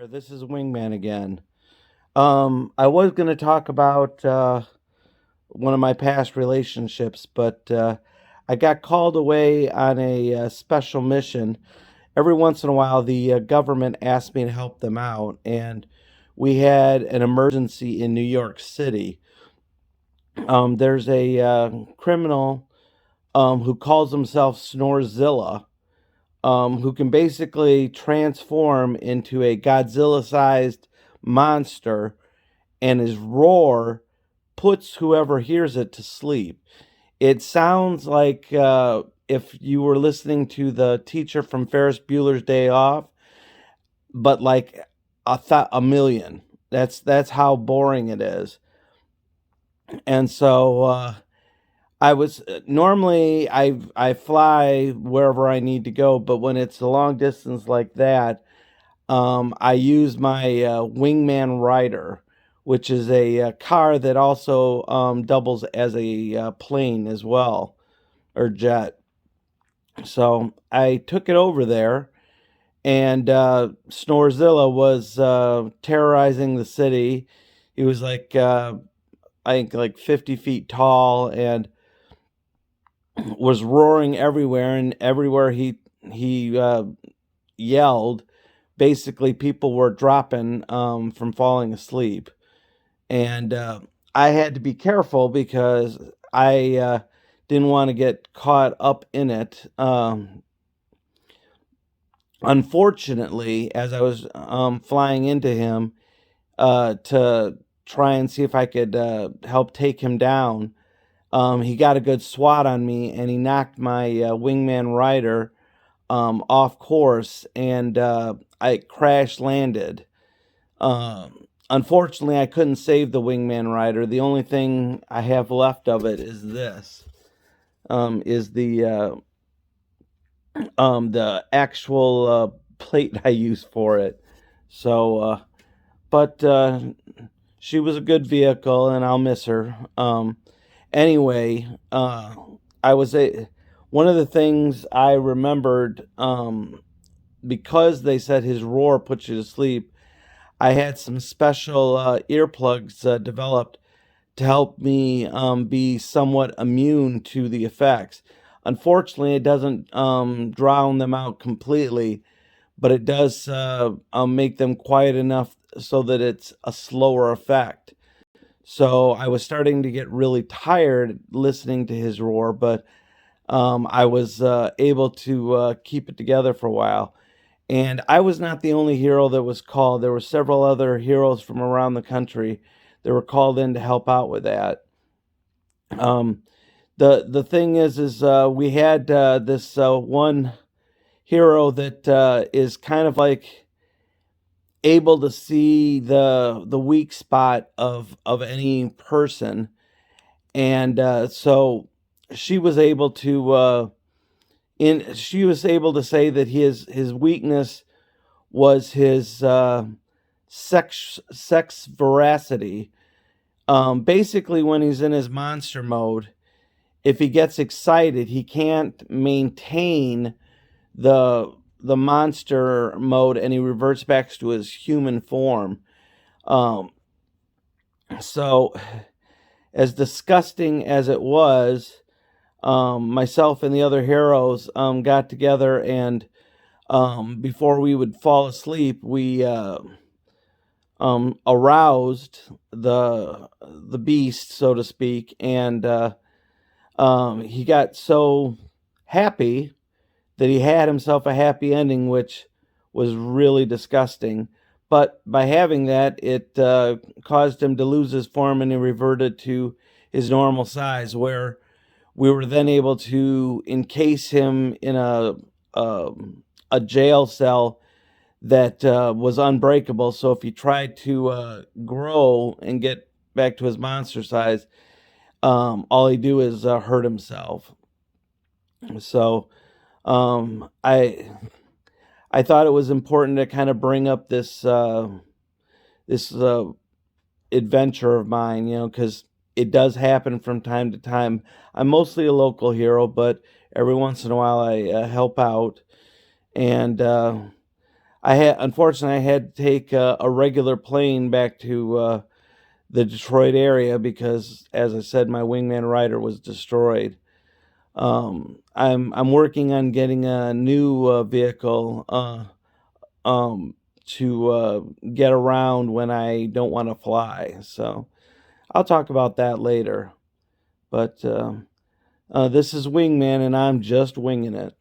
This is Wingman again. I was going to talk about one of my past relationships, but I got called away on a special mission. Every once in a while, the government asked me to help them out, and we had an emergency in New York City. There's a criminal who calls himself Snorzilla, who can basically transform into a Godzilla sized monster, and his roar puts whoever hears it to sleep. It sounds like if you were listening to the teacher from Ferris Bueller's Day Off, but like a million. That's how boring it is. And so I was normally I fly wherever I need to go, but when it's a long distance like that, I use my Wingman Rider, which is a car that also doubles as a plane as well, or jet. So I took it over there, and Snorzilla was terrorizing the city. He was like, I think, like 50 feet tall, and was roaring everywhere, and everywhere he yelled, basically people were dropping from falling asleep, and I had to be careful because I didn't want to get caught up in it. Unfortunately, as I was flying into him to try and see if I could help take him down, he got a good swat on me, and he knocked my Wingman Rider off course, and I crash landed. Unfortunately, I couldn't save the Wingman Rider. The only thing I have left of it is this. Is the actual plate I use for it. So, but she was a good vehicle, and I'll miss her. Anyway, I was a one of the things I remembered, because they said his roar puts you to sleep. I had some special earplugs developed to help me be somewhat immune to the effects. Unfortunately, it doesn't drown them out completely, but it does make them quiet enough so that it's a slower effect. So I was starting to get really tired listening to his roar, but I was able to keep it together for a while. And I was not the only hero that was called. There were several other heroes from around the country that were called in to help out with that. Um, the thing is we had this one hero that is kind of like able to see the weak spot of any person, and so she was able to she was able to say that his weakness was his sex veracity. Basically, when he's in his monster mode, if he gets excited, he can't maintain the monster mode, and he reverts back to his human form. Um, so, as disgusting as it was, myself and the other heroes got together, and before we would fall asleep, we aroused the beast, so to speak, and he got so happy that he had himself a happy ending, which was really disgusting. But by having that, it caused him to lose his form, and he reverted to his normal size, where we were then able to encase him in a, a jail cell that was unbreakable. So if he tried to grow and get back to his monster size, all he do is hurt himself. So I thought it was important to kind of bring up this adventure of mine, because it does happen from time to time. I'm mostly a local hero, but every once in a while I help out, and Unfortunately, I had to take a regular plane back to the Detroit area because, as I said, my Wingman rider was destroyed. I'm working on getting a new vehicle to get around when I don't want to fly. So I'll talk about that later. But this is Wingman, and I'm just winging it.